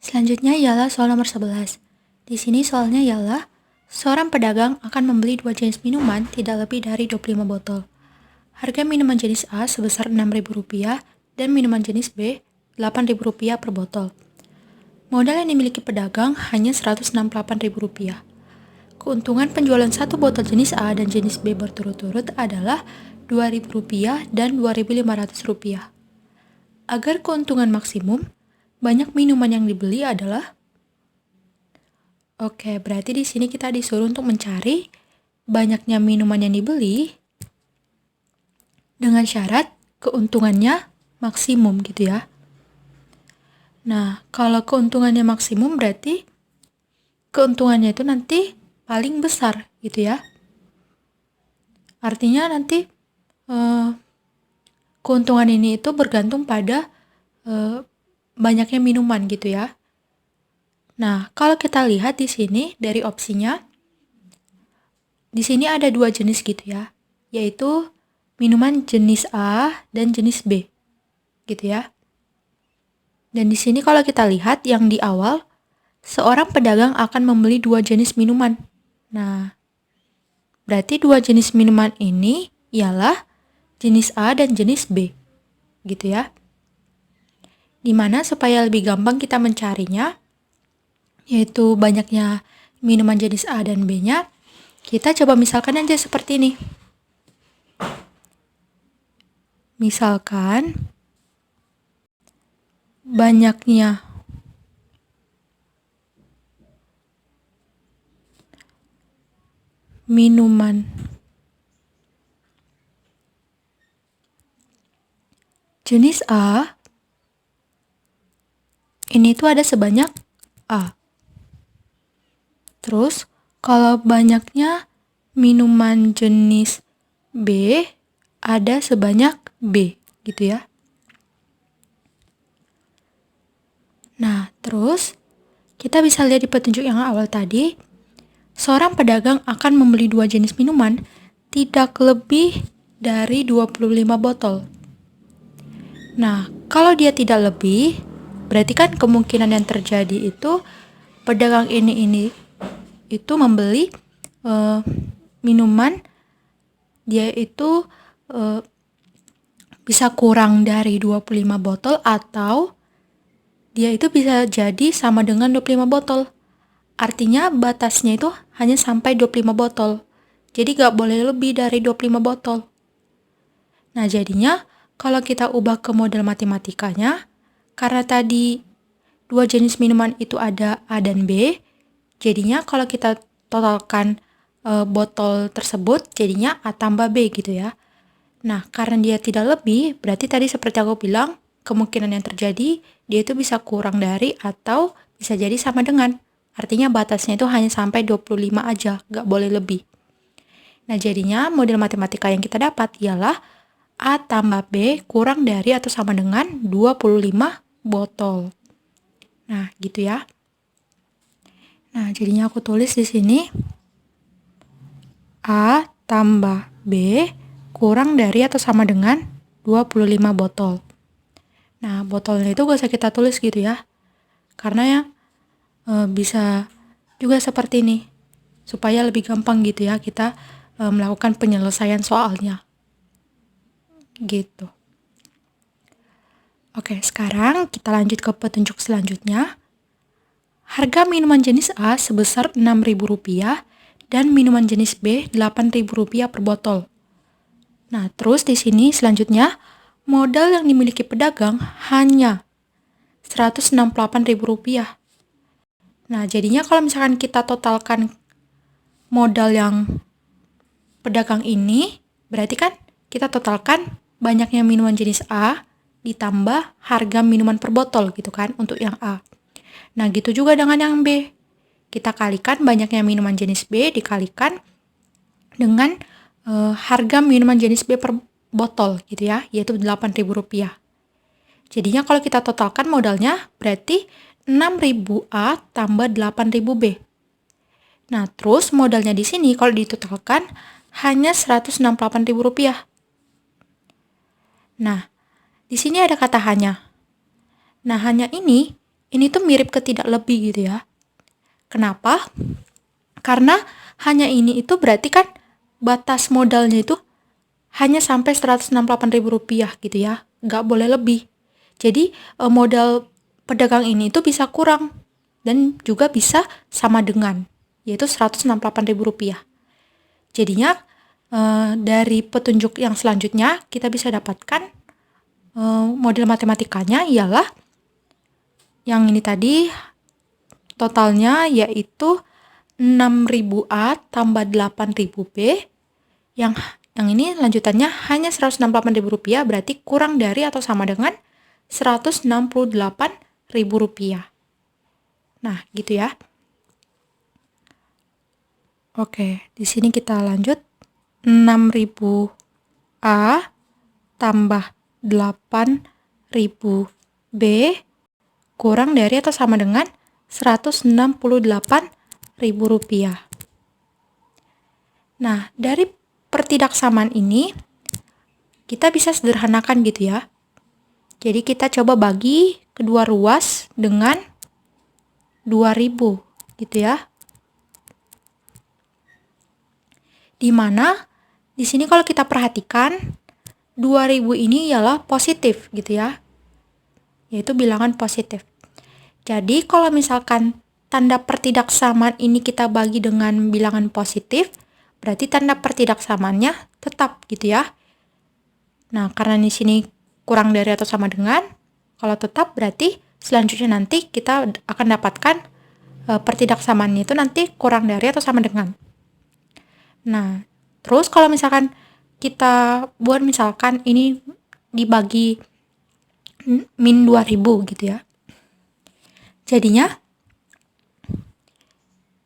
Selanjutnya ialah soal nomor 11. Di sini soalnya ialah, seorang pedagang akan membeli 2 jenis minuman tidak lebih dari 25 botol. Harga minuman jenis A sebesar Rp6.000 dan minuman jenis B Rp8.000 per botol. Modal yang dimiliki pedagang hanya Rp168.000. Keuntungan penjualan satu botol jenis A dan jenis B berturut-turut adalah Rp2.000 dan Rp2.500. Agar keuntungan maksimum, banyak minuman yang dibeli adalah. Oke, berarti di sini kita disuruh untuk mencari banyaknya minuman yang dibeli dengan syarat keuntungannya maksimum gitu ya. Nah, kalau keuntungannya maksimum berarti keuntungannya itu nanti paling besar gitu ya. Artinya nanti keuntungan ini itu bergantung pada banyaknya minuman gitu ya. Nah, kalau kita lihat di sini dari opsinya, di sini ada 2 jenis gitu ya, yaitu minuman jenis A dan jenis B, gitu ya. Dan di sini kalau kita lihat yang di awal, seorang pedagang akan membeli 2 jenis minuman. Nah, berarti 2 jenis minuman ini ialah jenis A dan jenis B, gitu ya. Dimana supaya lebih gampang kita mencarinya, yaitu banyaknya minuman jenis A dan B-nya, kita coba misalkan aja seperti ini. Misalkan banyaknya minuman jenis A ini tuh ada sebanyak A. Terus kalau banyaknya minuman jenis B ada sebanyak B gitu ya. Nah, terus kita bisa lihat di petunjuk yang awal tadi, seorang pedagang akan membeli 2 jenis minuman tidak lebih dari 25 botol. Nah, kalau dia tidak lebih, berarti kan kemungkinan yang terjadi itu pedagang ini itu membeli minuman dia itu bisa kurang dari 25 botol atau dia itu bisa jadi sama dengan 25 botol. Artinya batasnya itu hanya sampai 25 botol. Jadi gak boleh lebih dari 25 botol. Nah, jadinya kalau kita ubah ke model matematikanya, karena tadi 2 jenis minuman itu ada A dan B, jadinya kalau kita totalkan botol tersebut, jadinya A tambah B gitu ya. Nah, karena dia tidak lebih, berarti tadi seperti aku bilang, kemungkinan yang terjadi, dia itu bisa kurang dari atau bisa jadi sama dengan. Artinya batasnya itu hanya sampai 25 aja, gak boleh lebih. Nah, jadinya model matematika yang kita dapat ialah A tambah B kurang dari atau sama dengan 25 botol. Nah, gitu ya. Nah, jadinya aku tulis di sini A tambah B kurang dari atau sama dengan 25 botol. Nah, botolnya itu gak usah kita tulis gitu ya. Karena ya bisa juga seperti ini. Supaya lebih gampang gitu ya kita melakukan penyelesaian soalnya. Gitu. Oke, sekarang kita lanjut ke petunjuk selanjutnya. Harga minuman jenis A sebesar Rp6.000 dan minuman jenis B Rp8.000 per botol. Nah, terus di sini selanjutnya modal yang dimiliki pedagang hanya Rp168.000. Nah, jadinya kalau misalkan kita totalkan modal yang pedagang ini, berarti kan kita totalkan banyaknya minuman jenis A ditambah harga minuman per botol gitu kan untuk yang A. Nah, gitu juga dengan yang B. Kita kalikan banyaknya minuman jenis B dikalikan dengan harga minuman jenis B per botol gitu ya, yaitu Rp8.000. Jadinya kalau kita totalkan modalnya berarti 6.000 A tambah 8.000 B. Nah, terus modalnya di sini kalau ditotalkan hanya Rp168.000. Nah, di sini ada kata hanya. Nah, hanya ini ini tuh mirip ke tidak lebih gitu ya. Kenapa? Karena hanya ini itu berarti kan batas modalnya itu hanya sampai Rp168.000 gitu ya, nggak boleh lebih. Jadi modal pedagang ini itu bisa kurang dan juga bisa sama dengan, yaitu Rp168.000. Jadinya dari petunjuk yang selanjutnya kita bisa dapatkan model matematikanya ialah yang ini tadi totalnya yaitu 6.000A tambah 8.000B. Yang ini lanjutannya hanya Rp168.000 berarti kurang dari atau sama dengan Rp168.000. Nah, gitu ya. Oke, di sini kita lanjut. 6.000A tambah 8.000B kurang dari atau sama dengan Rp168.000. Nah, dari pertidaksamaan ini kita bisa sederhanakan gitu ya. Jadi kita coba bagi kedua ruas dengan 2.000 gitu ya. Dimana di sini kalau kita perhatikan 2.000 ini ialah positif gitu ya. Yaitu bilangan positif. Jadi kalau misalkan tanda pertidaksaamaan ini kita bagi dengan bilangan positif, berarti tanda pertidaksamaannya tetap gitu ya. Nah, karena di sini kurang dari atau sama dengan, kalau tetap berarti selanjutnya nanti kita akan dapatkan pertidaksamaannya itu nanti kurang dari atau sama dengan. Nah, terus kalau misalkan kita buat misalkan ini dibagi min 2.000 gitu ya. Jadinya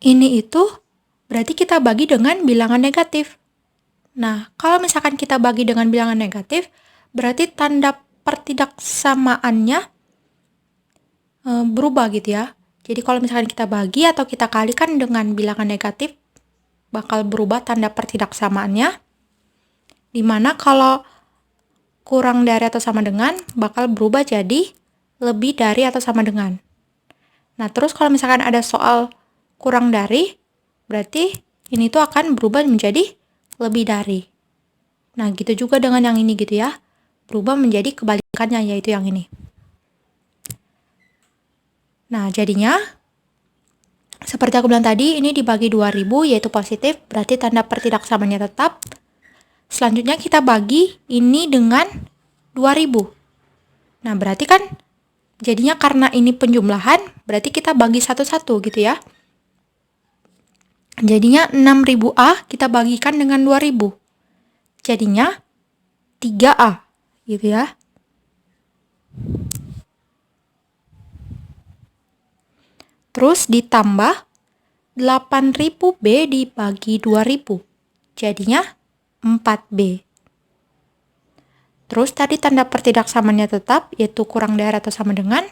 ini itu berarti kita bagi dengan bilangan negatif. Nah, kalau misalkan kita bagi dengan bilangan negatif, berarti tanda pertidaksamaannya berubah gitu ya. Jadi kalau misalkan kita bagi atau kita kalikan dengan bilangan negatif, bakal berubah tanda pertidaksamaannya. Dimana kalau kurang dari atau sama dengan, bakal berubah jadi lebih dari atau sama dengan. Nah, terus kalau misalkan ada soal kurang dari, berarti ini tuh akan berubah menjadi lebih dari. Nah, gitu juga dengan yang ini gitu ya. Berubah menjadi kebalikannya, yaitu yang ini. Nah, jadinya seperti aku bilang tadi, ini dibagi 2.000 yaitu positif, berarti tanda pertidaksamaannya tetap. Selanjutnya kita bagi ini dengan 2.000. Nah, berarti kan jadinya karena ini penjumlahan, berarti kita bagi satu-satu gitu ya. Jadinya 6.000A kita bagikan dengan 2.000. Jadinya 3A gitu ya. Terus ditambah 8.000B dibagi 2.000. Jadinya 4B. Terus tadi tanda pertidaksamaannya tetap, yaitu kurang dari atau sama dengan.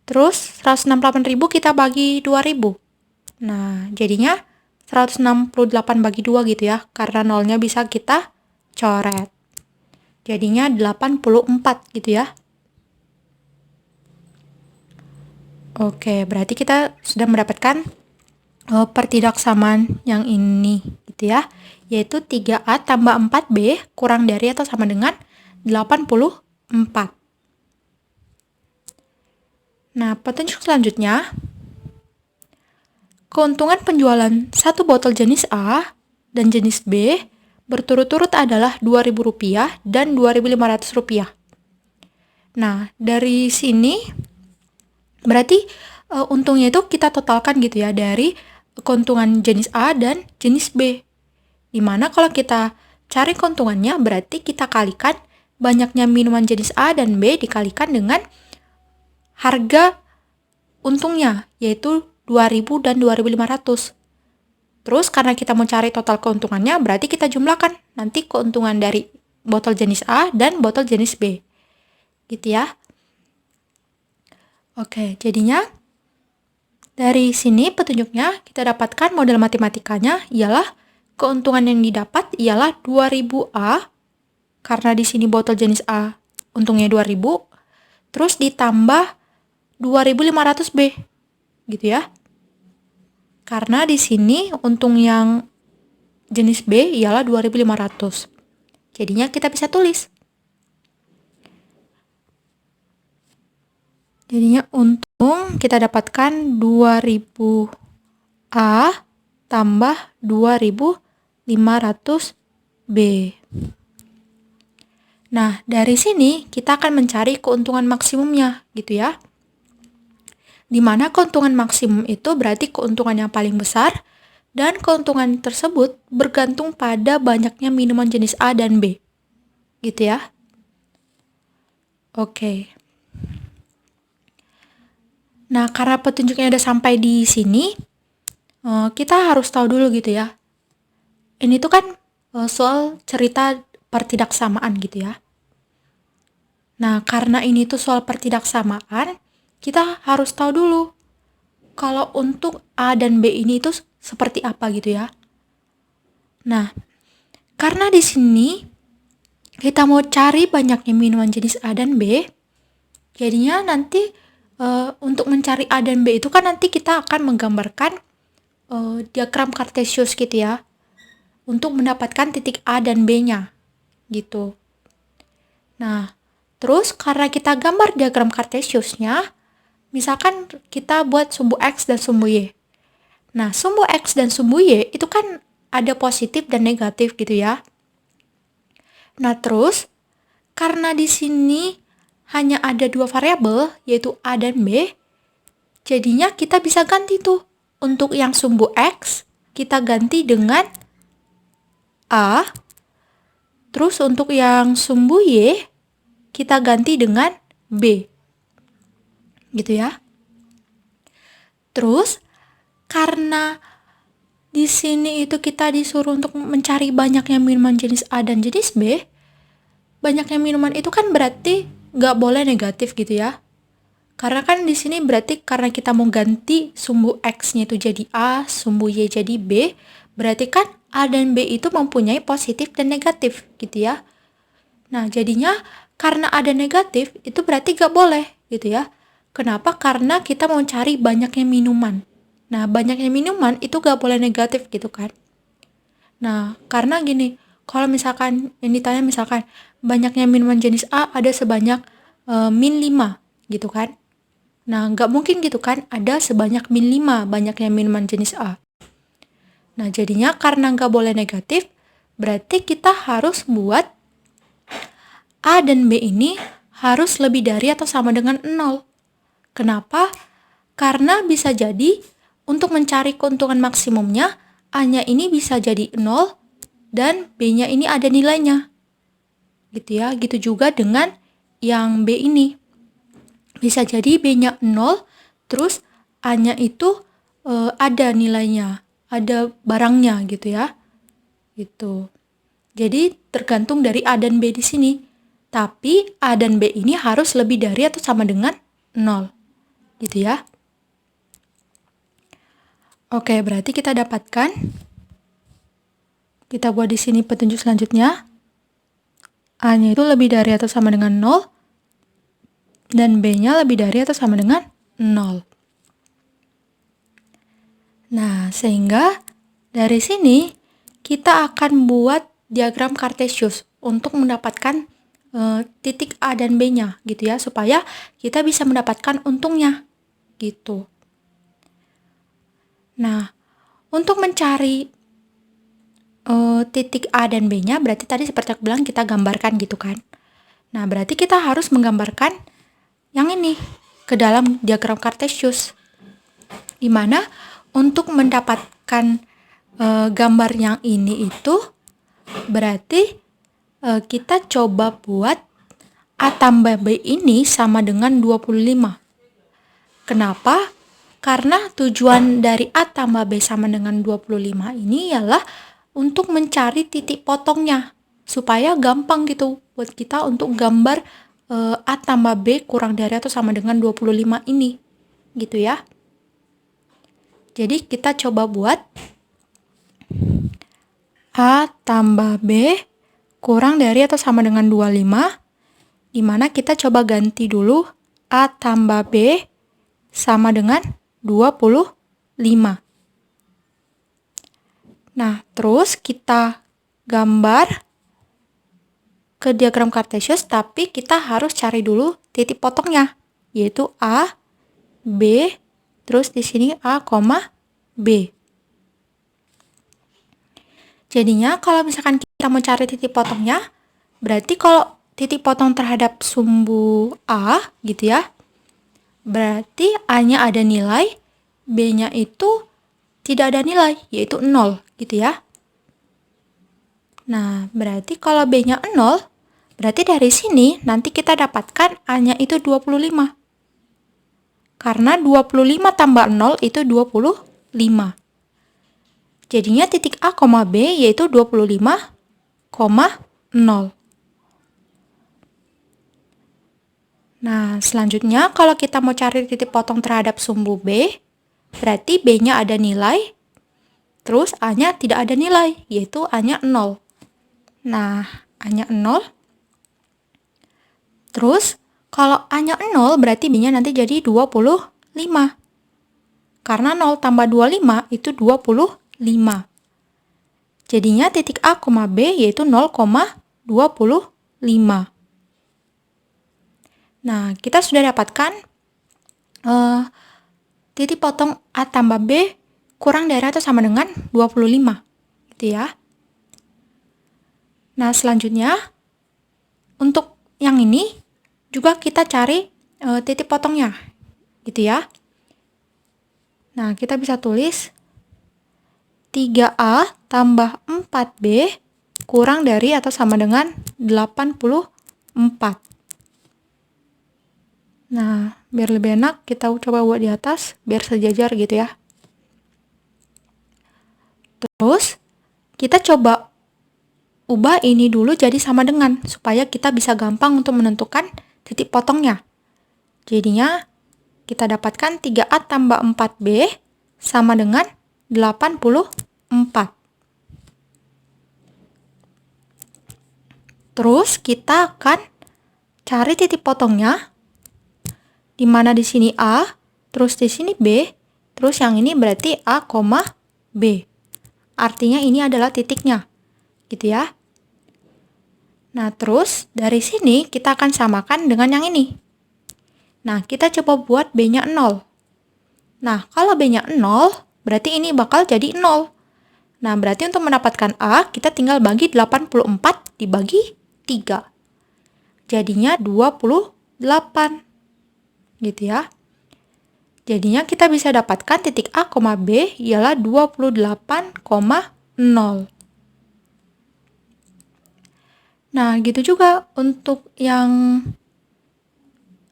Terus 168.000 kita bagi 2.000. Nah, jadinya 168 bagi 2 gitu ya, karena nolnya bisa kita coret. Jadinya 84 gitu ya. Oke, berarti kita sudah mendapatkan pertidaksamaan yang ini gitu ya, yaitu 3A tambah 4B kurang dari atau sama dengan 84. Nah, petunjuk selanjutnya, keuntungan penjualan satu botol jenis A dan jenis B berturut-turut adalah Rp2.000 dan Rp2.500. Nah, dari sini berarti untungnya itu kita totalkan gitu ya dari keuntungan jenis A dan jenis B. Dimana kalau kita cari keuntungannya berarti kita kalikan banyaknya minuman jenis A dan B dikalikan dengan harga untungnya yaitu 2.000 dan 2.500. Terus karena kita mau cari total keuntungannya berarti kita jumlahkan nanti keuntungan dari botol jenis A dan botol jenis B. Gitu ya. Oke, jadinya dari sini petunjuknya kita dapatkan model matematikanya ialah keuntungan yang didapat ialah 2.000A karena di sini botol jenis A untungnya 2.000, terus ditambah 2500B. Gitu ya. Karena di sini untung yang jenis B ialah 2500. Jadinya kita bisa tulis. Jadinya untung kita dapatkan 2000A tambah 2500B. Nah, dari sini kita akan mencari keuntungan maksimumnya, gitu ya. Di mana keuntungan maksimum itu berarti keuntungan yang paling besar, dan keuntungan tersebut bergantung pada banyaknya minuman jenis A dan B. Gitu ya. Oke. Nah, karena petunjuknya udah sampai di sini, kita harus tahu dulu gitu ya. Ini tuh kan soal cerita pertidaksamaan gitu ya. Nah, karena ini tuh soal pertidaksamaan, kita harus tahu dulu kalau untuk A dan B ini itu seperti apa gitu ya. Nah, karena di sini kita mau cari banyaknya minuman jenis A dan B, jadinya nanti untuk mencari A dan B itu kan nanti kita akan menggambarkan diagram kartesius gitu ya, untuk mendapatkan titik A dan B-nya gitu. Nah, terus karena kita gambar diagram kartesiusnya, misalkan kita buat sumbu X dan sumbu Y. Nah, sumbu X dan sumbu Y itu kan ada positif dan negatif gitu ya. Nah, terus karena di sini hanya ada dua variabel, yaitu A dan B, jadinya kita bisa ganti tuh. Untuk yang sumbu X, kita ganti dengan A. Terus untuk yang sumbu Y, kita ganti dengan B. Gitu ya. Terus, karena di sini itu kita disuruh untuk mencari banyaknya minuman jenis A dan jenis B, banyaknya minuman itu kan berarti nggak boleh negatif gitu ya. Karena kan di sini berarti karena kita mau ganti sumbu X-nya itu jadi A, sumbu Y jadi B, berarti kan A dan B itu mempunyai positif dan negatif gitu ya. Nah, jadinya karena ada negatif itu berarti nggak boleh gitu ya. Kenapa? Karena kita mau cari banyaknya minuman. Nah, banyaknya minuman itu nggak boleh negatif gitu kan. Nah, karena gini, kalau misalkan yang ditanya misalkan banyaknya minuman jenis A ada sebanyak min 5 gitu kan. Nah, nggak mungkin gitu kan ada sebanyak min 5 banyaknya minuman jenis A. Nah, jadinya karena nggak boleh negatif, berarti kita harus buat A dan B ini harus lebih dari atau sama dengan 0. Kenapa? Karena bisa jadi untuk mencari keuntungan maksimumnya, A-nya ini bisa jadi 0 dan B-nya ini ada nilainya. Gitu ya, gitu juga dengan yang B ini. Bisa jadi B-nya 0, terus A-nya itu ada nilainya, ada barangnya gitu ya. Gitu. Jadi tergantung dari A dan B di sini. Tapi A dan B ini harus lebih dari atau sama dengan 0. Gitu ya. Oke, berarti kita dapatkan. Kita buat di sini petunjuk selanjutnya. A-nya itu lebih dari atau sama dengan 0. Dan B-nya lebih dari atau sama dengan 0. Nah, sehingga dari sini kita akan buat diagram kartesius untuk mendapatkan titik A dan B-nya gitu ya, supaya kita bisa mendapatkan untungnya gitu. Nah, untuk mencari titik A dan B-nya berarti tadi seperti aku bilang kita gambarkan gitu kan. Nah, berarti kita harus menggambarkan yang ini ke dalam diagram kartesius. Dimana untuk mendapatkan gambar yang ini itu berarti kita coba buat A tambah B ini sama dengan 25. Kenapa? Karena tujuan dari A tambah B sama dengan 25 ini ialah untuk mencari titik potongnya. Supaya gampang gitu buat kita untuk gambar A tambah B kurang dari atau sama dengan 25 ini. Gitu ya. Jadi kita coba buat A tambah B kurang dari atau sama dengan 25, di mana kita coba ganti dulu A tambah B sama dengan 25. Nah, terus kita gambar ke diagram Cartesius, tapi kita harus cari dulu titik potongnya, yaitu A, B, terus di sini A, B. Jadinya kalau misalkan kita mau cari titik potongnya, berarti kalau titik potong terhadap sumbu A gitu ya, berarti A-nya ada nilai, B-nya itu tidak ada nilai, yaitu 0 gitu ya. Nah, berarti kalau B-nya 0, berarti dari sini nanti kita dapatkan A-nya itu 25. Karena 25 tambah 0 itu 25. Jadinya titik A, B yaitu 25, 0. Nah, selanjutnya kalau kita mau cari titik potong terhadap sumbu B, berarti B-nya ada nilai, terus A-nya tidak ada nilai, yaitu A-nya 0. Nah, A-nya 0. Terus, kalau A-nya 0, berarti B-nya nanti jadi 25. Karena 0 tambah 25 itu 25. Jadinya titik A, B yaitu 0,25. Nah, kita sudah dapatkan titik potong A tambah B kurang dari atau sama dengan 25. Gitu ya. Nah, selanjutnya untuk yang ini juga kita cari titik potongnya. Gitu ya. Nah, kita bisa tulis 3A tambah 4B kurang dari atau sama dengan 84. Nah, biar lebih enak, kita coba buat di atas, biar sejajar gitu ya. Terus, kita coba ubah ini dulu jadi sama dengan, supaya kita bisa gampang untuk menentukan titik potongnya. Jadinya, kita dapatkan 3A tambah 4B sama dengan 84. Terus, kita akan cari titik potongnya, di mana di sini A, terus di sini B, terus yang ini berarti A, B. Artinya ini adalah titiknya, gitu ya. Nah, terus dari sini kita akan samakan dengan yang ini. Nah, kita coba buat B-nya 0. Nah, kalau B-nya 0, berarti ini bakal jadi 0. Nah, berarti untuk mendapatkan A, kita tinggal bagi 84 dibagi 3. Jadinya 28. Gitu ya. Jadinya kita bisa dapatkan titik A, B ialah 28,0. Nah, gitu juga untuk yang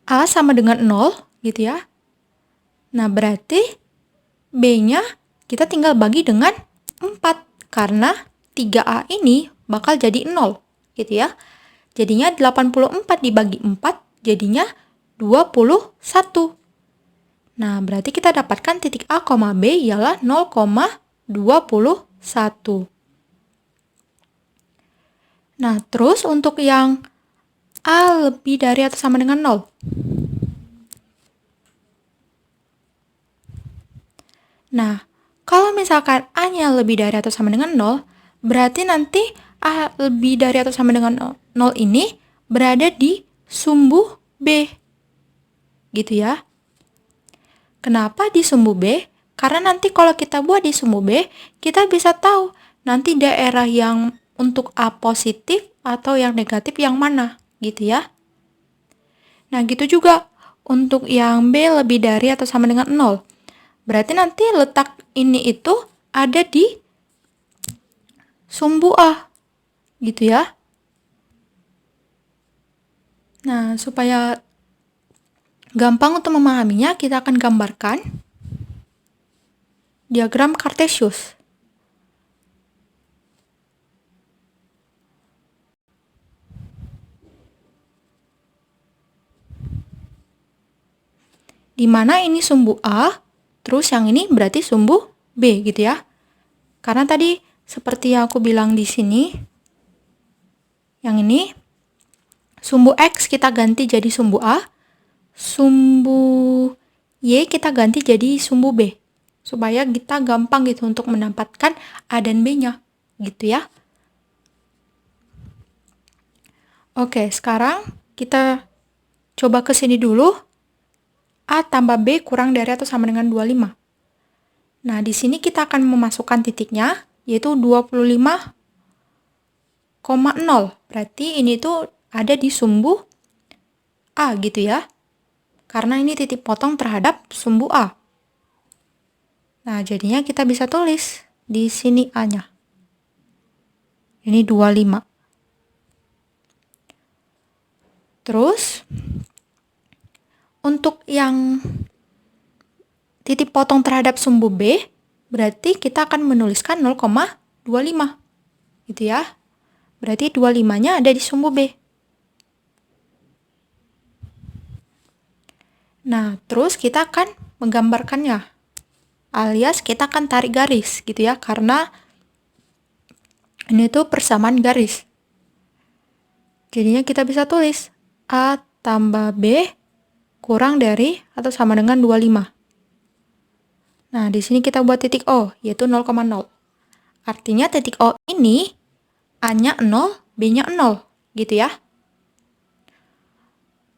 A sama dengan 0, gitu ya. Nah, berarti B-nya kita tinggal bagi dengan 4, karena 3A ini bakal jadi 0, gitu ya. Jadinya 84 dibagi 4, jadinya 21. Nah, berarti kita dapatkan titik A, B ialah 0,21. Nah, terus untuk yang A lebih dari atau sama dengan 0. Nah, kalau misalkan A-nya lebih dari atau sama dengan 0, berarti nanti A lebih dari atau sama dengan 0 ini berada di sumbu B. Gitu ya. Kenapa di sumbu B? Karena nanti kalau kita buat di sumbu B, kita bisa tahu nanti daerah yang untuk A positif atau yang negatif yang mana, gitu ya. Nah, gitu juga untuk yang B lebih dari atau sama dengan 0. Berarti nanti letak ini itu ada di sumbu A, gitu ya. Nah, supaya gampang untuk memahaminya, kita akan gambarkan diagram Cartesius. Di mana ini sumbu A, terus yang ini berarti sumbu B gitu ya. Karena tadi seperti yang aku bilang di sini, yang ini sumbu X kita ganti jadi sumbu A, sumbu Y kita ganti jadi sumbu B. Supaya kita gampang gitu untuk mendapatkan A dan B-nya. Gitu ya. Oke, sekarang kita coba ke sini dulu. A tambah B kurang dari atau sama dengan 25. Nah, di sini kita akan memasukkan titiknya, yaitu 25,0. Berarti ini tuh ada di sumbu A gitu ya. Karena ini titik potong terhadap sumbu A. Nah, jadinya kita bisa tulis di sini A-nya. Ini 25. Terus, untuk yang titik potong terhadap sumbu B, berarti kita akan menuliskan 0,25. Gitu ya. Berarti 25-nya ada di sumbu B. Nah, terus kita akan menggambarkannya. Alias kita akan tarik garis gitu ya, karena ini tuh persamaan garis. Jadinya kita bisa tulis A tambah B kurang dari atau sama dengan 25. Nah, di sini kita buat titik O, yaitu 0,0. Artinya titik O ini A-nya 0, B-nya 0, gitu ya.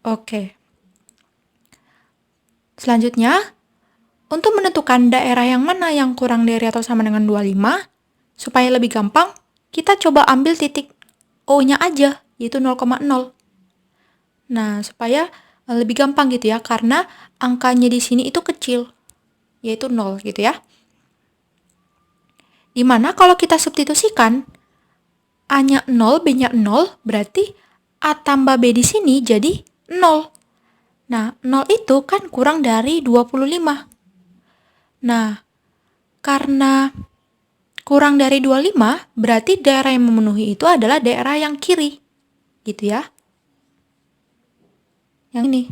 Oke. Selanjutnya, untuk menentukan daerah yang mana yang kurang dari atau sama dengan 25, supaya lebih gampang, kita coba ambil titik O-nya aja, yaitu 0,0. Nah, supaya lebih gampang gitu ya, karena angkanya di sini itu kecil, yaitu 0 gitu ya. Dimana kalau kita substitusikan, A-nya 0, B-nya 0, berarti A tambah B di sini jadi 0. Nah, 0 itu kan kurang dari 25. Nah, karena kurang dari 25, berarti daerah yang memenuhi itu adalah daerah yang kiri. Gitu ya. Yang ini.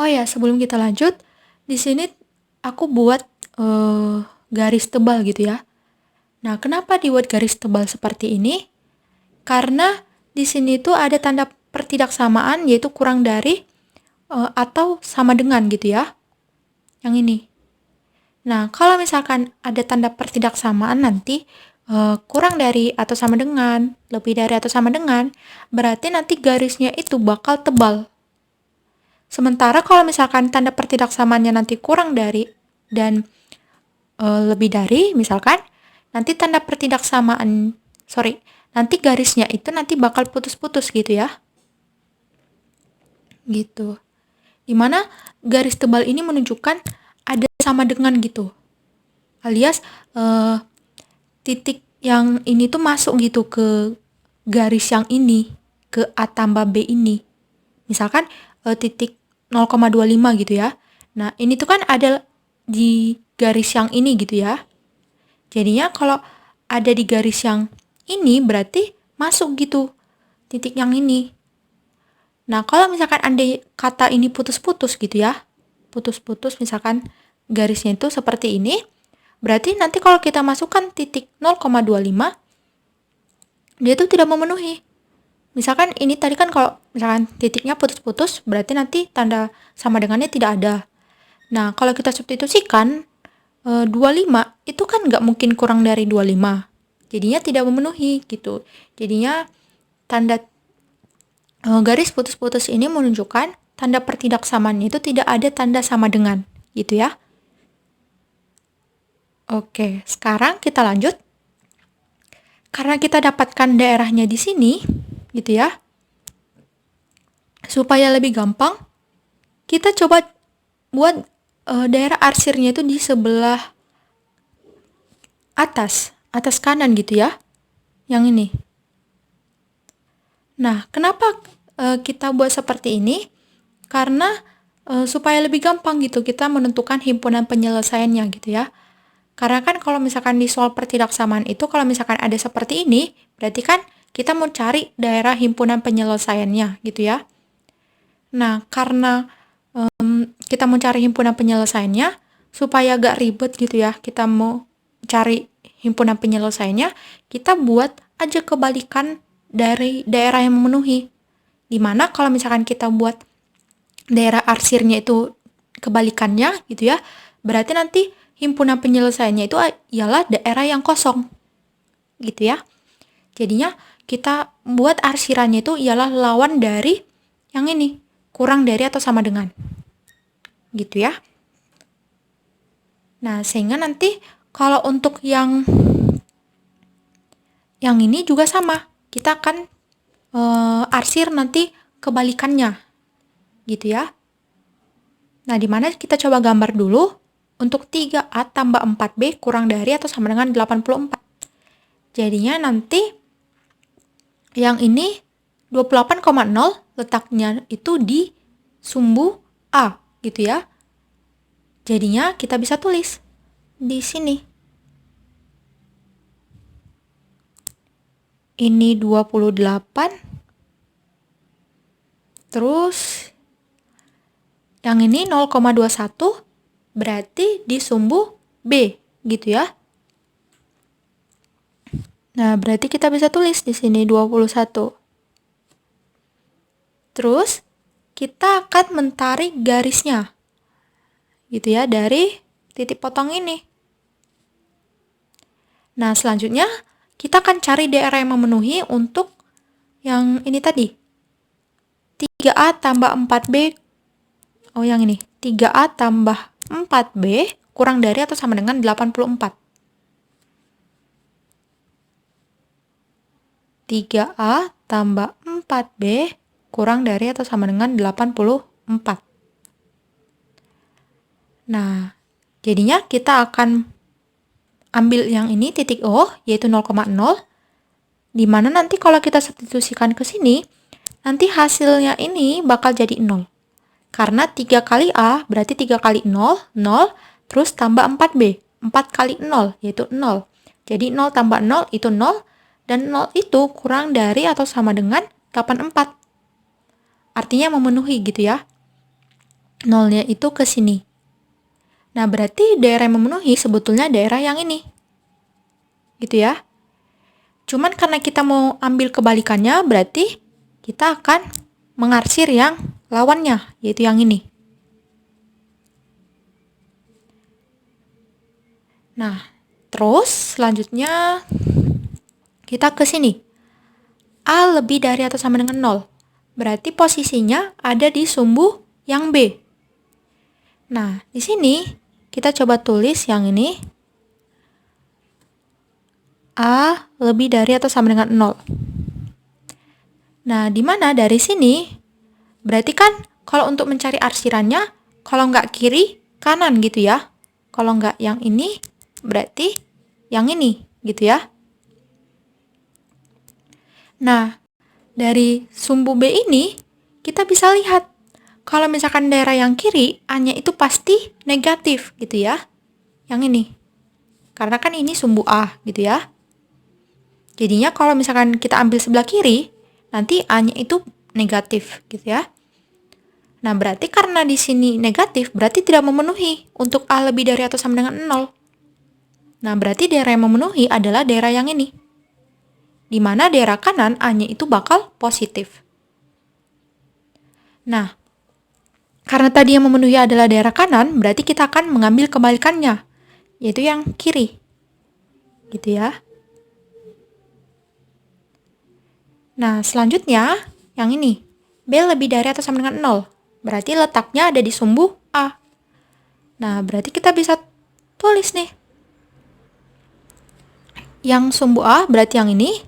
Oh ya, sebelum kita lanjut, di sini aku buat garis tebal gitu ya. Nah, kenapa dibuat garis tebal seperti ini? Karena di sini tuh ada tanda pertidaksamaan, yaitu kurang dari atau sama dengan gitu ya. Yang ini. Nah, kalau misalkan ada tanda pertidaksamaan nanti kurang dari atau sama dengan, lebih dari atau sama dengan, berarti nanti garisnya itu bakal tebal. Sementara kalau misalkan tanda pertidaksamaannya nanti kurang dari dan lebih dari, misalkan, nanti nanti garisnya itu nanti bakal putus-putus gitu ya. Gitu. Dimana garis tebal ini menunjukkan ada sama dengan gitu. Alias titik yang ini tuh masuk gitu ke garis yang ini, ke A tambah B ini. Misalkan titik 0,25 gitu ya. Nah, ini tuh kan ada di garis yang ini gitu ya. Jadinya kalau ada di garis yang ini berarti masuk gitu titik yang ini. Nah, kalau misalkan ada kata ini putus-putus gitu ya. Putus-putus misalkan garisnya itu seperti ini. Berarti nanti kalau kita masukkan titik 0,25 dia itu tidak memenuhi. Misalkan ini tadi kan kalau misalkan titiknya putus-putus, berarti nanti tanda sama dengannya tidak ada. Nah, kalau kita substitusikan, 25 itu kan nggak mungkin kurang dari 25. Jadinya tidak memenuhi gitu. Jadinya tanda garis putus-putus ini menunjukkan tanda pertidaksamaannya itu tidak ada tanda sama dengan, gitu ya. Oke, sekarang kita lanjut. Karena kita dapatkan daerahnya di sini, gitu ya. Supaya lebih gampang, kita coba buat daerah arsirnya itu di sebelah atas kanan gitu ya. Yang ini. Nah, kenapa kita buat seperti ini? Karena supaya lebih gampang gitu kita menentukan himpunan penyelesaiannya gitu ya. Karena kan kalau misalkan di soal pertidaksamaan itu kalau misalkan ada seperti ini, berarti kan kita mau cari daerah himpunan penyelesaiannya gitu ya. Nah, karena kita mau cari himpunan penyelesaiannya, supaya gak ribet gitu ya, kita mau cari himpunan penyelesaiannya, kita buat aja kebalikan dari daerah yang memenuhi. Dimana kalau misalkan kita buat daerah arsirnya itu kebalikannya gitu ya, berarti nanti himpunan penyelesaiannya itu ialah daerah yang kosong gitu ya. Jadinya kita buat arsirannya itu ialah lawan dari yang ini, kurang dari atau sama dengan. Gitu ya. Nah, sehingga nanti kalau untuk yang ini juga sama. Kita akan arsir nanti kebalikannya. Gitu ya. Nah, di mana kita coba gambar dulu untuk 3A tambah 4B kurang dari atau sama dengan 84. Jadinya nanti yang ini 28,0 letaknya itu di sumbu A gitu ya. Jadinya kita bisa tulis di sini. Ini 28. Terus yang ini 0,21 berarti di sumbu B gitu ya. Nah, berarti kita bisa tulis di sini 21. Terus kita akan menarik garisnya. Gitu ya, dari titik potong ini. Nah, selanjutnya kita akan cari daerah yang memenuhi untuk yang ini tadi. 3A tambah 4B. Oh, yang ini. 3A tambah 4B kurang dari atau sama dengan 84. 3A tambah 4B kurang dari atau sama dengan 84. Nah, jadinya kita akan ambil yang ini titik O, yaitu 0,0, di mana nanti kalau kita substitusikan ke sini, nanti hasilnya ini bakal jadi 0. Karena 3 kali A berarti 3 kali 0, 0, terus tambah 4B. 4 kali 0, yaitu 0. Jadi 0 tambah 0 itu 0, dan 0 itu kurang dari atau sama dengan 84. Artinya memenuhi gitu ya. 0-nya itu ke sini. Nah, berarti daerah yang memenuhi sebetulnya daerah yang ini. Gitu ya. Cuman karena kita mau ambil kebalikannya, berarti kita akan mengarsir yang lawannya, yaitu yang ini. Nah, terus selanjutnya kita ke sini. A lebih dari atau sama dengan 0. Berarti posisinya ada di sumbu yang B. Nah, di sini kita coba tulis yang ini. A lebih dari atau sama dengan 0. Nah, di mana dari sini, berarti kan kalau untuk mencari arsirannya, kalau nggak kiri, kanan gitu ya. Kalau nggak yang ini, berarti yang ini gitu ya. Nah, dari sumbu B ini, kita bisa lihat. Kalau misalkan daerah yang kiri, A-nya itu pasti negatif gitu ya. Yang ini. Karena kan ini sumbu A gitu ya. Jadinya kalau misalkan kita ambil sebelah kiri, nanti A-nya itu negatif gitu ya. Nah, berarti karena di sini negatif, berarti tidak memenuhi untuk A lebih dari atau sama dengan 0. Nah, berarti daerah yang memenuhi adalah daerah yang ini. Di mana daerah kanan A-nya itu bakal positif. Nah, karena tadi yang memenuhi adalah daerah kanan, berarti kita akan mengambil kebalikannya, yaitu yang kiri. Gitu ya. Nah, selanjutnya yang ini. B lebih dari atau sama dengan 0. Berarti letaknya ada di sumbu A. Nah, berarti kita bisa tulis nih. Yang sumbu A berarti yang ini.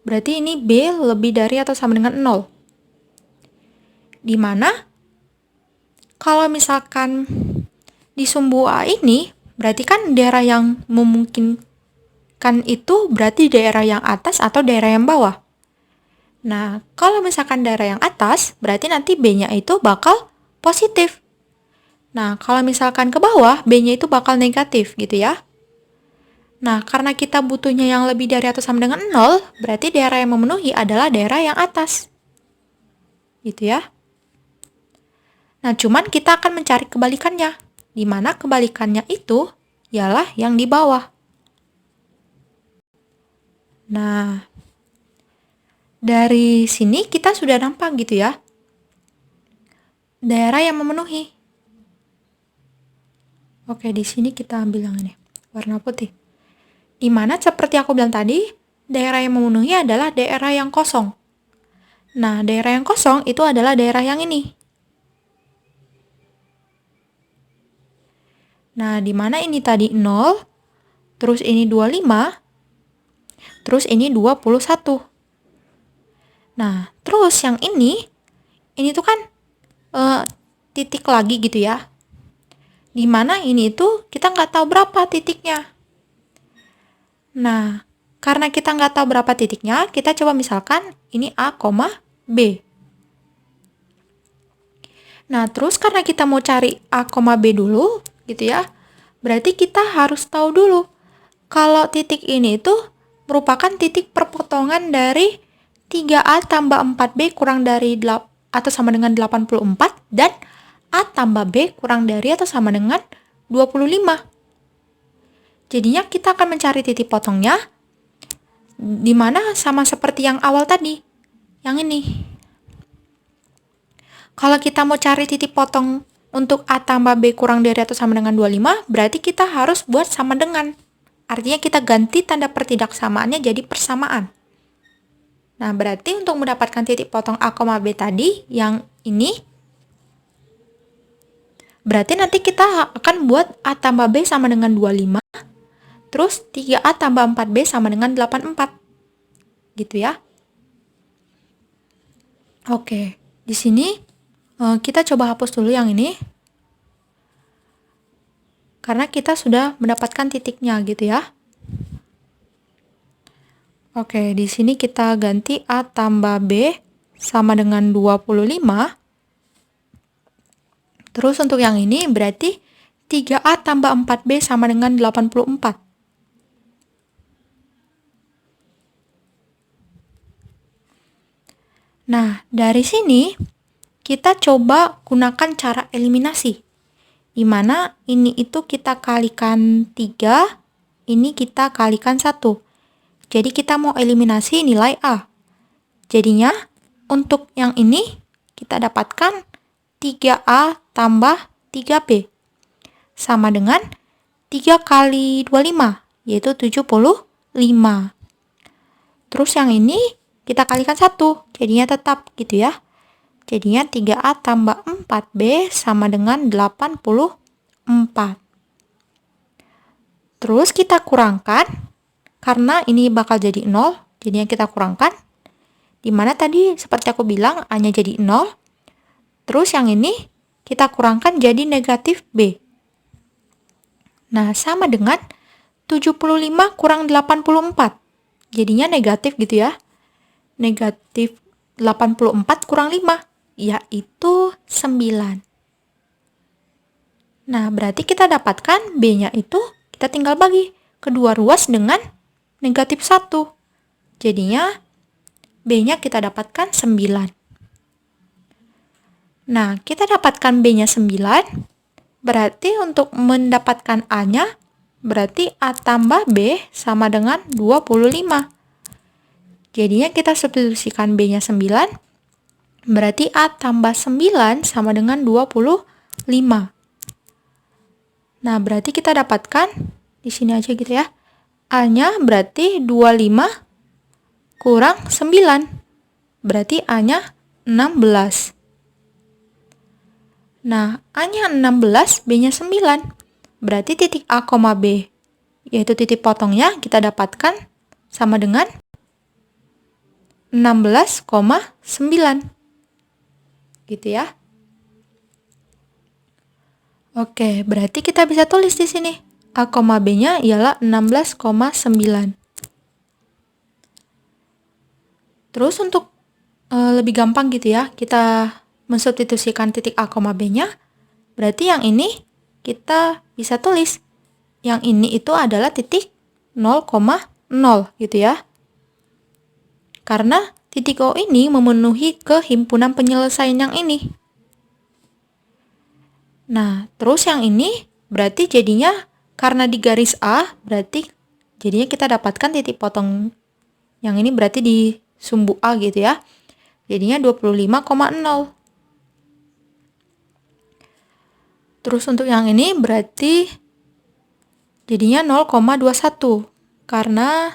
Berarti ini B lebih dari atau sama dengan 0. Di mana kalau misalkan di sumbu A ini, berarti kan daerah yang memungkinkan itu berarti daerah yang atas atau daerah yang bawah. Nah, kalau misalkan daerah yang atas, berarti nanti B-nya itu bakal positif. Nah, kalau misalkan ke bawah, B-nya itu bakal negatif gitu ya. Nah, karena kita butuhnya yang lebih dari atau sama dengan 0, berarti daerah yang memenuhi adalah daerah yang atas. Gitu ya. Nah, cuman kita akan mencari kebalikannya. Di mana kebalikannya itu ialah yang di bawah. Nah, dari sini kita sudah nampak gitu ya. daerah yang memenuhi. Oke, di sini kita ambil yang ini, warna putih. Di mana seperti aku bilang tadi, daerah yang memenuhi adalah daerah yang kosong. Nah, daerah yang kosong itu adalah daerah yang ini. Nah, di mana ini tadi 0, terus ini 25, terus ini 21. Nah, terus yang ini tuh kan titik lagi gitu ya. Di mana ini tuh kita nggak tahu berapa titiknya. Nah, karena kita nggak tahu berapa titiknya, kita coba misalkan ini A, B. Nah, terus karena kita mau cari A, B dulu, gitu ya, berarti kita harus tahu dulu kalau titik ini itu merupakan titik perpotongan dari 3A tambah 4B kurang dari atau sama dengan 84 dan A tambah B kurang dari atau sama dengan 25. Jadinya kita akan mencari titik potongnya di mana sama seperti yang awal tadi, yang ini. Kalau kita mau cari titik potong untuk A tambah B kurang dari atau sama dengan 25, berarti kita harus buat sama dengan. Artinya kita ganti tanda pertidaksamaannya jadi persamaan. Nah, berarti untuk mendapatkan titik potong A, B tadi, yang ini, berarti nanti kita akan buat A tambah B sama dengan 25, terus 3A tambah 4B sama dengan 84. Gitu ya. Oke, di sini kita coba hapus dulu yang ini. Karena kita sudah mendapatkan titiknya gitu ya. Oke, di sini kita ganti A tambah B sama dengan 25. Terus untuk yang ini berarti 3A tambah 4B sama dengan 84. Nah, dari sini kita coba gunakan cara eliminasi. Di mana ini itu kita kalikan 3, ini kita kalikan 1. Jadi kita mau eliminasi nilai A. Jadinya untuk yang ini kita dapatkan 3A tambah 3B sama dengan 3 kali 25, yaitu 75. Terus yang ini kita kalikan 1, jadinya tetap gitu ya. Jadinya 3A tambah 4B sama dengan 84. Terus kita kurangkan, karena ini bakal jadi 0, jadinya kita kurangkan. Dimana tadi seperti aku bilang, A-nya jadi 0. Terus yang ini kita kurangkan jadi negatif B. Nah, sama dengan 75 kurang 84. Jadinya negatif gitu ya. Negatif 84 kurang 5. Yaitu 9. Nah, berarti kita dapatkan B-nya itu kita tinggal bagi kedua ruas dengan negatif 1. Jadinya B-nya kita dapatkan 9. Nah, kita dapatkan B-nya 9. Berarti untuk mendapatkan A-nya, berarti A tambah B sama dengan 25. Jadinya kita substitusikan B-nya 9. Berarti A tambah 9 sama dengan 25. Nah, berarti kita dapatkan di sini aja gitu ya. A-nya berarti 25 kurang 9. Berarti A-nya 16. Nah, A-nya 16, B-nya 9. Berarti titik A, B, yaitu titik potongnya kita dapatkan sama dengan 16,9. Gitu ya. Oke, berarti kita bisa tulis di sini. A, B-nya ialah 16,9. Terus untuk lebih gampang gitu ya, kita mensubstitusikan titik A, B-nya. Berarti yang ini kita bisa tulis. Yang ini itu adalah titik 0,0 gitu ya. Karena titik O ini memenuhi kehimpunan penyelesaian yang ini. Nah, terus yang ini berarti jadinya karena di garis A, berarti jadinya kita dapatkan titik potong yang ini berarti di sumbu A gitu ya. Jadinya 25,0. Terus untuk yang ini berarti jadinya 0,21 karena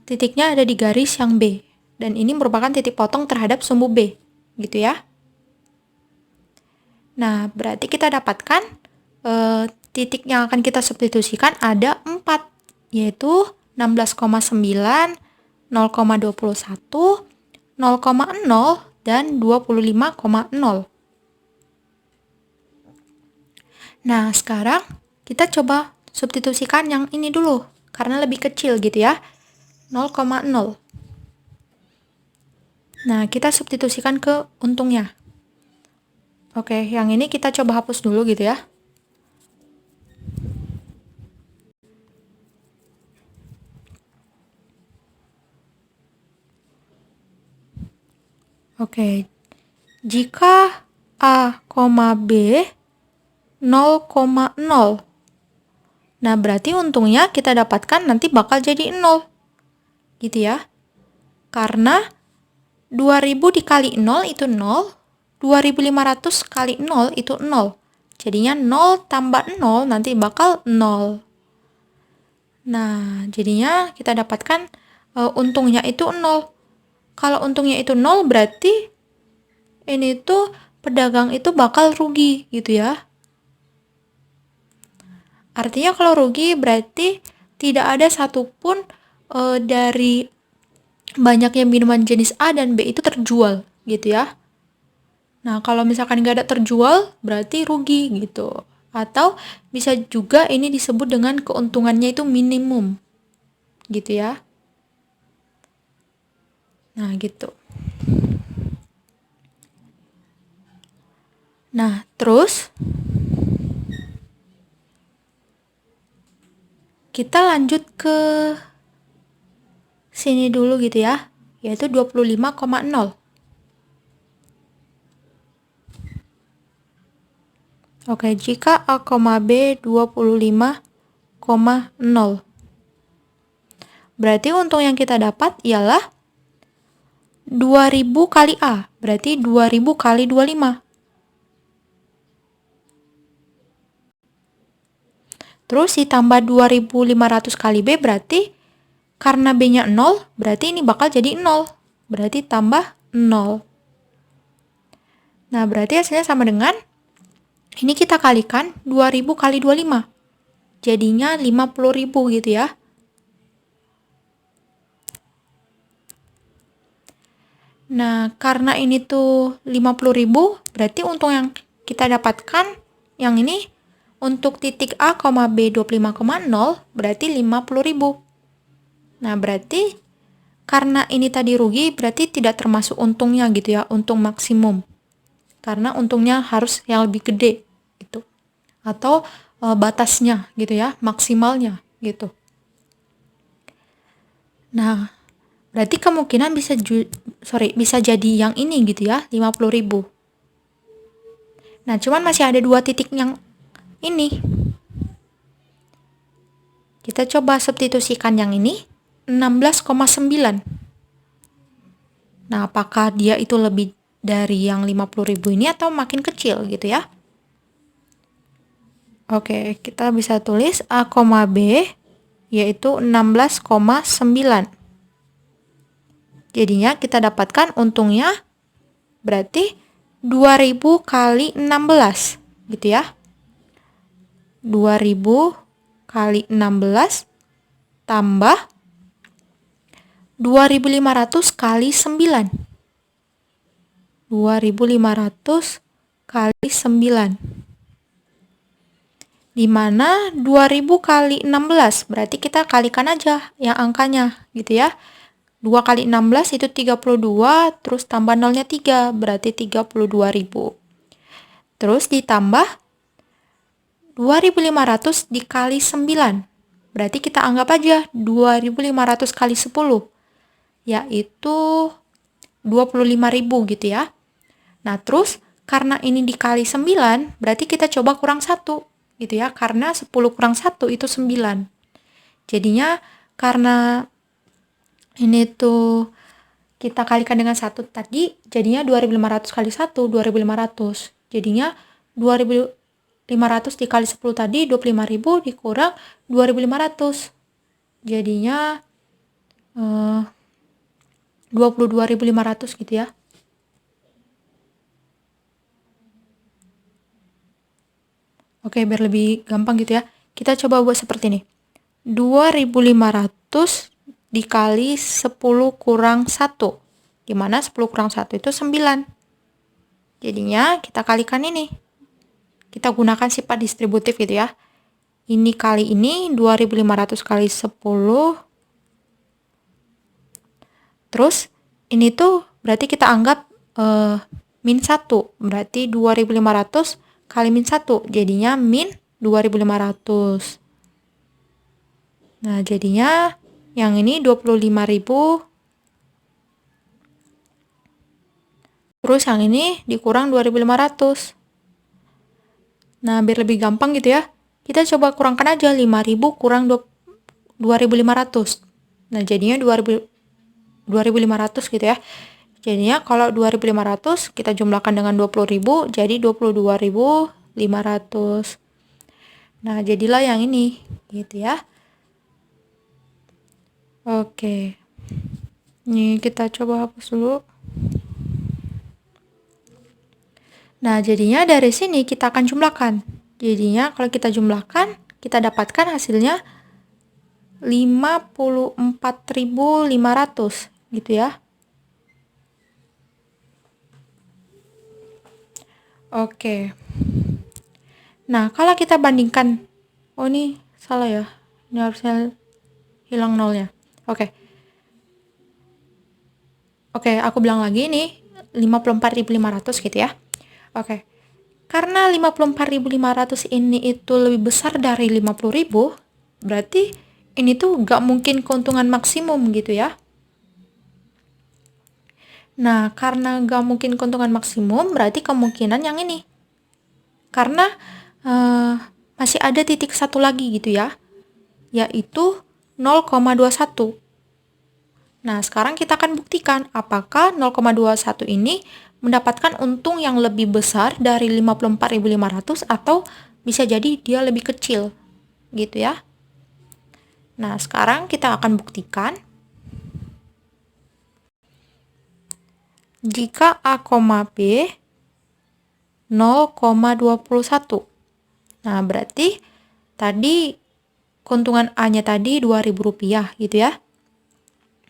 titiknya ada di garis yang B. Dan ini merupakan titik potong terhadap sumbu B, gitu ya. Nah, berarti kita dapatkan titik yang akan kita substitusikan ada 4, yaitu 16,9, 0,21, 0,0, dan 25,0. Nah, sekarang kita coba substitusikan yang ini dulu, karena lebih kecil gitu ya, 0,0. Nah, kita substitusikan ke untungnya. Oke, yang ini kita coba hapus dulu gitu ya. Oke, jika A, B 0,0. Nah, berarti untungnya kita dapatkan nanti bakal jadi 0. Gitu ya. Karena 2000 dikali 0 itu 0, 2500 kali 0 itu 0. Jadinya 0 tambah 0 nanti bakal 0. Nah, jadinya kita dapatkan untungnya itu 0. Kalau untungnya itu 0 berarti ini tuh pedagang itu bakal rugi gitu ya. Artinya kalau rugi berarti tidak ada satupun dari banyaknya minuman jenis A dan B itu terjual gitu ya. Nah, kalau misalkan nggak ada terjual, berarti rugi gitu. Atau bisa juga ini disebut dengan keuntungannya itu minimum gitu ya. Nah, gitu. Nah, terus kita lanjut ke sini dulu gitu ya, yaitu 25,0. Oke, jika A, B 25,0. Berarti untung yang kita dapat ialah 2000 kali A, berarti 2000 kali 25. Terus ditambah 2500 kali B berarti karena B-nya 0, berarti ini bakal jadi 0. Berarti tambah 0. Nah, berarti hasilnya sama dengan ini kita kalikan 2000 kali 25. Jadinya 50.000 gitu ya. Nah, karena ini tuh 50.000, berarti untung yang kita dapatkan yang ini untuk titik A, B 25,0 berarti 50.000. Nah, berarti karena ini tadi rugi berarti tidak termasuk untungnya gitu ya, untung maksimum. Karena untungnya harus yang lebih gede gitu. Atau batasnya gitu ya, maksimalnya gitu. Nah, berarti kemungkinan bisa jadi yang ini gitu ya, 50.000. Nah, cuman masih ada 2 titik yang ini. Kita coba substitusikan yang ini, 16,9. Nah, apakah dia itu lebih dari yang 50.000 ini atau makin kecil gitu ya? Oke, kita bisa tulis A, B yaitu 16,9. Jadinya kita dapatkan untungnya berarti 2000 kali 16 gitu ya. 2000 kali 16 tambah 2500 kali 9. 2500 kali 9. Di mana 2000 kali 16, berarti kita kalikan aja yang angkanya gitu ya. 2 kali 16 itu 32, terus tambah nolnya 3, berarti 32.000. Terus ditambah 2.500 dikali 9, berarti kita anggap aja 2.500 kali 10, yaitu 25.000 gitu ya. Nah, terus karena ini dikali 9, berarti kita coba kurang 1 gitu ya, karena 10 kurang 1 itu 9. Jadinya karena ini tuh kita kalikan dengan 1 tadi, jadinya 2.500 kali 1, 2.500. Jadinya 2.500 dikali 10 tadi 25.000 dikurang 2.500. Jadinya 22.500 gitu ya. Oke, biar lebih gampang gitu ya. Kita coba buat seperti ini. 2.500 dikali 10 kurang 1. Dimana 10 kurang 1 itu 9. Jadinya kita kalikan ini. Kita gunakan sifat distributif gitu ya. Ini kali ini 2.500 kali 10. Terus ini tuh berarti kita anggap min 1. Berarti 2.500 kali min 1. Jadinya min 2.500. Nah, jadinya yang ini 25.000. Terus yang ini dikurang 2.500. Nah, biar lebih gampang gitu ya. Kita coba kurangkan aja 5.000 kurang 2.500. Nah, jadinya 2.500 gitu ya. Jadinya kalau 2.500 kita jumlahkan dengan 20.000 jadi 22.500. Nah, jadilah yang ini gitu ya. Oke. Ini kita coba hapus dulu. Nah, jadinya dari sini kita akan jumlahkan. Jadinya kalau kita jumlahkan, kita dapatkan hasilnya 54.500 gitu ya. Oke. Nah, kalau kita bandingkan, oh ini salah ya. Ini harusnya hilang nolnya. Oke. Oke, aku bilang lagi nih 54.500 gitu ya. Oke. Karena 54.500 ini itu lebih besar dari 50.000, berarti ini tuh nggak mungkin keuntungan maksimum gitu ya. Nah, karena nggak mungkin keuntungan maksimum, berarti kemungkinan yang ini. Karena masih ada titik satu lagi gitu ya, yaitu 0,21. Nah, sekarang kita akan buktikan apakah 0,21 ini mendapatkan untung yang lebih besar dari 54.500 atau bisa jadi dia lebih kecil, gitu ya. Nah, sekarang kita akan buktikan. Jika A, B 0,21. Nah, berarti tadi keuntungan A-nya tadi Rp2.000 gitu ya.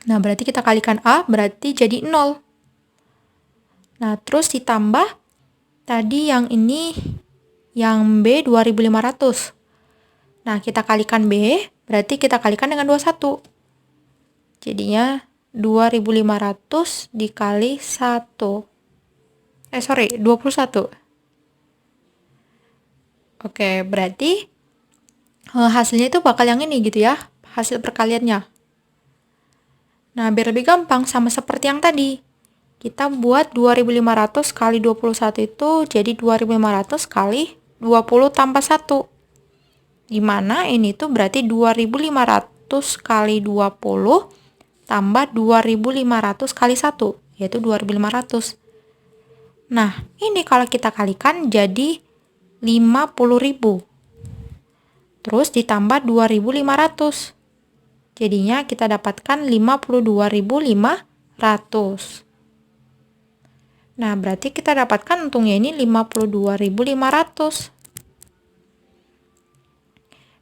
Nah, berarti kita kalikan A, berarti jadi 0. Nah, terus ditambah tadi yang ini, yang B 2.500. Nah, kita kalikan B, berarti kita kalikan dengan 21. Jadinya 2.500 dikali 1. 21. Oke, berarti hasilnya itu bakal yang ini gitu ya, hasil perkaliannya. Nah, biar lebih gampang sama seperti yang tadi. Kita buat 2.500 kali 21 itu jadi 2.500 kali 20 tambah 1. Dimana ini tuh berarti 2.500 kali 20 tambah 2.500 kali 1, yaitu 2.500. Nah, ini kalau kita kalikan jadi 50.000. Terus ditambah 2.500. Jadinya kita dapatkan 52.500. Nah, berarti kita dapatkan untungnya ini 52.500.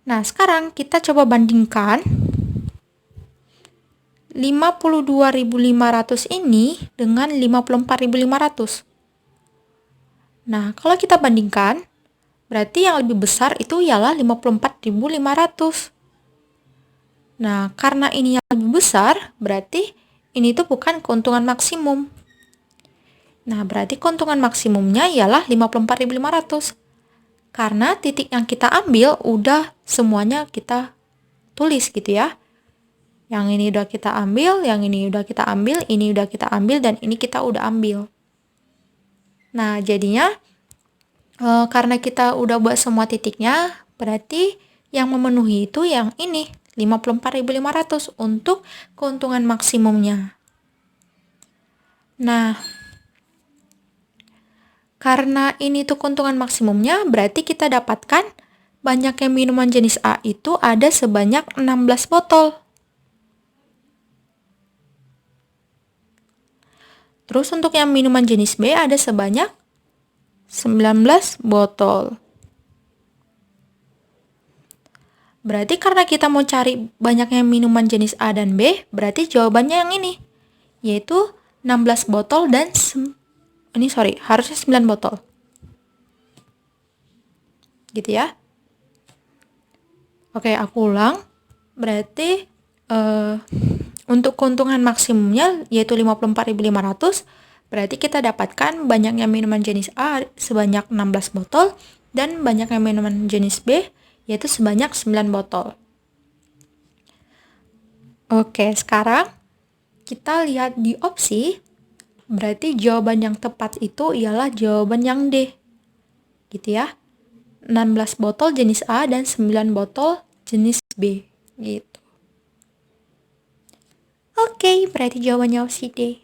Nah, sekarang kita coba bandingkan 52.500 ini dengan 54.500. Nah, kalau kita bandingkan, berarti yang lebih besar itu ialah 54.500. Nah, karena ini yang lebih besar, berarti ini tuh bukan keuntungan maksimum. Nah, berarti keuntungan maksimumnya ialah 54.500. Karena titik yang kita ambil udah semuanya kita tulis gitu ya. Yang ini udah kita ambil, yang ini udah kita ambil, ini udah kita ambil, dan ini kita udah ambil. Nah, jadinya karena kita udah buat semua titiknya, berarti yang memenuhi itu yang ini, 54.500 untuk keuntungan maksimumnya. Nah, Karena ini tuh keuntungan maksimumnya, berarti kita dapatkan banyaknya minuman jenis A itu ada sebanyak 16 botol. Terus untuk yang minuman jenis B ada sebanyak 19 botol. Berarti karena kita mau cari banyaknya minuman jenis A dan B, berarti jawabannya yang ini, yaitu 16 botol dan harusnya 9 botol. Gitu ya. Oke, aku ulang. Berarti untuk keuntungan maksimumnya yaitu 54.500, berarti kita dapatkan banyaknya minuman jenis A sebanyak 16 botol dan banyaknya minuman jenis B yaitu sebanyak 9 botol. Oke, sekarang kita lihat di opsi. Berarti jawaban yang tepat itu ialah jawaban yang D. Gitu ya. 16 botol jenis A dan 9 botol jenis B. Gitu. Oke, berarti jawabannya opsi D.